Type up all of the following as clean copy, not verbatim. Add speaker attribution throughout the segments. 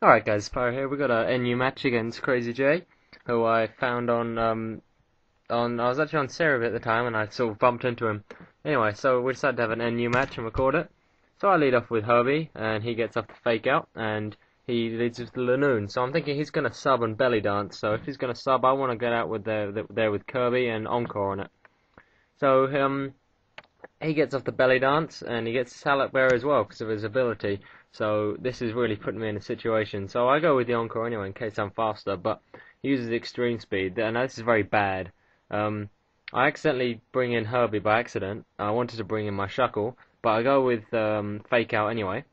Speaker 1: Alright guys, Pyro here. We got a NU match against Crazhj, who I found I was actually on Cerev at the time and I sort of bumped into him. Anyway, so we decided to have an NU match and record it. So I lead off with Herbie and he gets off the fake out and he leads with the Lanoon. So I'm thinking he's gonna sub and belly dance. So if he's gonna sub, I wanna get out with there with Kirby and Encore on it. So he gets off the belly dance and he gets Salad Bear as well because of his ability. So this is really putting me in a situation. So I go with the Encore anyway in case I'm faster, but he uses extreme speed, and this is very bad. Um, I accidentally bring in Herbie by accident. I wanted to bring in my Shuckle, but I go with Fake Out anyway.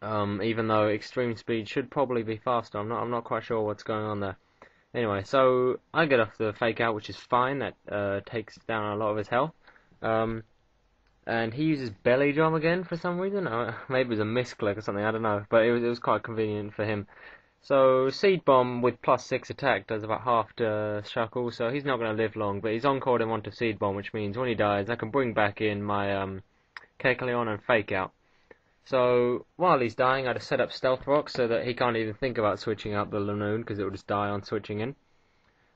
Speaker 1: Even though extreme speed should probably be faster, I'm not quite sure what's going on there. Anyway, so I get off the Fake Out, which is fine. That takes down a lot of his health. Um, and he uses belly drum again for some reason. Maybe it was a misclick or something. I don't know, but it was quite convenient for him. So Seed Bomb with +6 attack does about half to Shuckle, so he's not going to live long. But he's encored him onto Seed Bomb, which means when he dies, I can bring back in my kecleon and Fake Out. So while he's dying, I just set up Stealth Rock so that he can't even think about switching out the Lanoon because it will just die on switching in.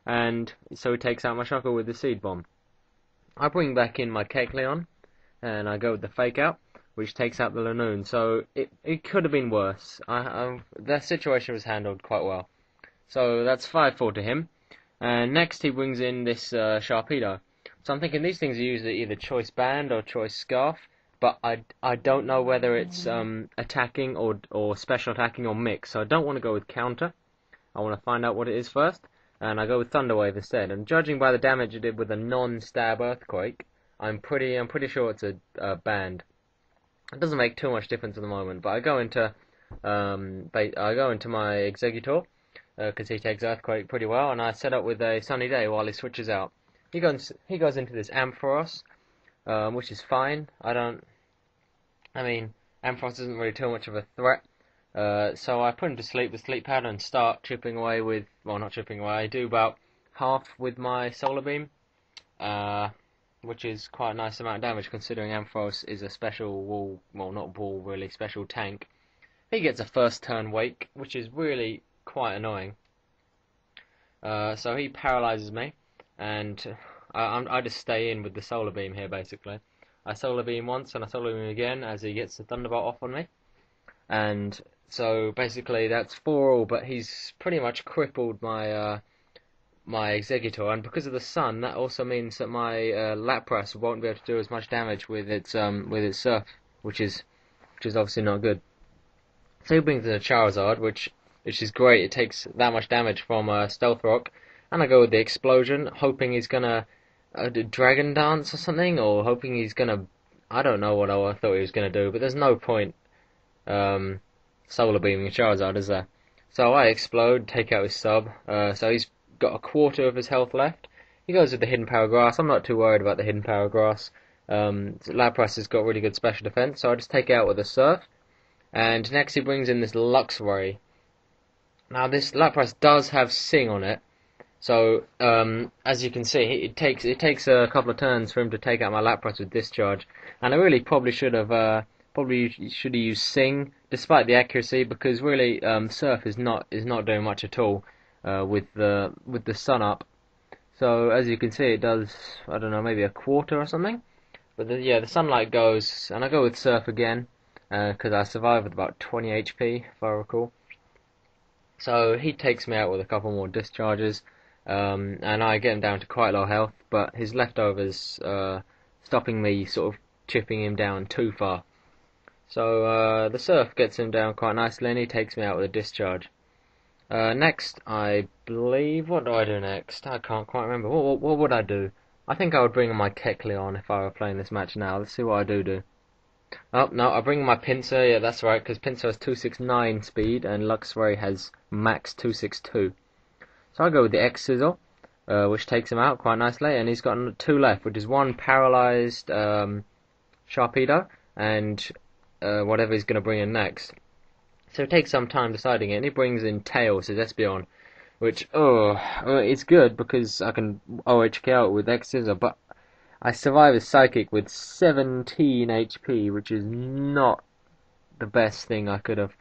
Speaker 1: And so he takes out my Shuckle with the Seed Bomb. I bring back in my kecleon and I go with the Fake Out, which takes out the Lanoon. So it could have been worse. That situation was handled quite well. So that's 5-4 to him. And next he brings in this Sharpedo. So I'm thinking these things are usually either choice band or choice scarf, but I don't know whether it's attacking or special attacking or mix. So I don't want to go with counter. I want to find out what it is first, and I go with Thunder Wave instead. And judging by the damage it did with a non-stab Earthquake, I'm pretty sure it's a band. It doesn't make too much difference at the moment, but I go into my Executor because he takes Earthquake pretty well, and I set up with a Sunny Day while he switches out. He goes into this Ampharos, which is fine. I mean, Ampharos isn't really too much of a threat. So I put him to sleep with Sleep Powder and start chipping away with, well, not chipping away, I do about half with my Solar Beam, which is quite a nice amount of damage considering Ampharos is a special wall, well, not wall really, special tank. He gets a first turn wake, which is really quite annoying. So he paralyzes me, and I just stay in with the Solar Beam here basically. I Solar Beam once and I Solar Beam again as he gets the Thunderbolt off on me. And so basically that's 4-all, but he's pretty much crippled my my Executor, and because of the sun, that also means that my Lapras won't be able to do as much damage with its Surf, which is obviously not good. So he brings in a Charizard, which is great. It takes that much damage from Stealth Rock, and I go with the Explosion, hoping he's gonna do Dragon Dance or something, or hoping he's gonna, I don't know what I thought he was gonna do, but there's no point Solar Beaming a Charizard, is there? So I explode, take out his sub. So he's got a quarter of his health left. He goes with the Hidden Power Grass. I'm not too worried about the Hidden Power Grass. Lapras has got really good special defense, so I just take it out with a Surf. And next he brings in this Luxray. Now this Lapras does have Sing on it, so as you can see, it takes a couple of turns for him to take out my Lapras with Discharge. And I really probably should have used Sing, despite the accuracy, because really Surf is not doing much at all with the sun up. So as you can see, it does, I don't know, maybe a quarter or something. But yeah, the sunlight goes, and I go with Surf again because I survive with about 20 HP if I recall. So he takes me out with a couple more discharges, and I get him down to quite low health. But his leftovers stopping me sort of chipping him down too far. So the Surf gets him down quite nicely, and he takes me out with a discharge. Next, I believe, what do I do next? I can't quite remember. What would I do? I think I would bring in my kecleon if I were playing this match now. Let's see what I do. Oh, no, I bring in my Pinsir. Yeah, that's right, because Pinsir has 269 speed, and Luxray has max 262. So I go with the X-Sizzle, which takes him out quite nicely, and he's got 2 left, which is 1 paralyzed Sharpedo, and whatever he's going to bring in next. So it takes some time deciding it, and he brings in Tails, his Espeon, which, it's good because I can OHK out with X-Scissor, but I survive a Psychic with 17 HP, which is not the best thing I could have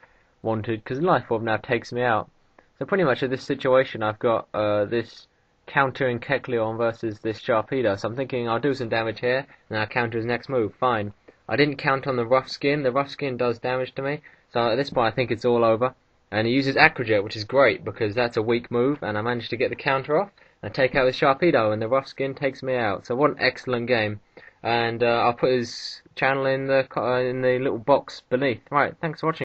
Speaker 1: wanted, because Life Orb now takes me out. So pretty much in this situation, I've got this countering kecleon versus this Sharpedo. So I'm thinking I'll do some damage here, and I'll counter his next move. Fine. I didn't count on the rough skin. The rough skin does damage to me. So at this point, I think it's all over. And he uses Crazhj, which is great, because that's a weak move, and I managed to get the counter off. I take out the Sharpedo, and the rough skin takes me out. So what an excellent game. And I'll put his channel in the little box beneath. Right, thanks for watching.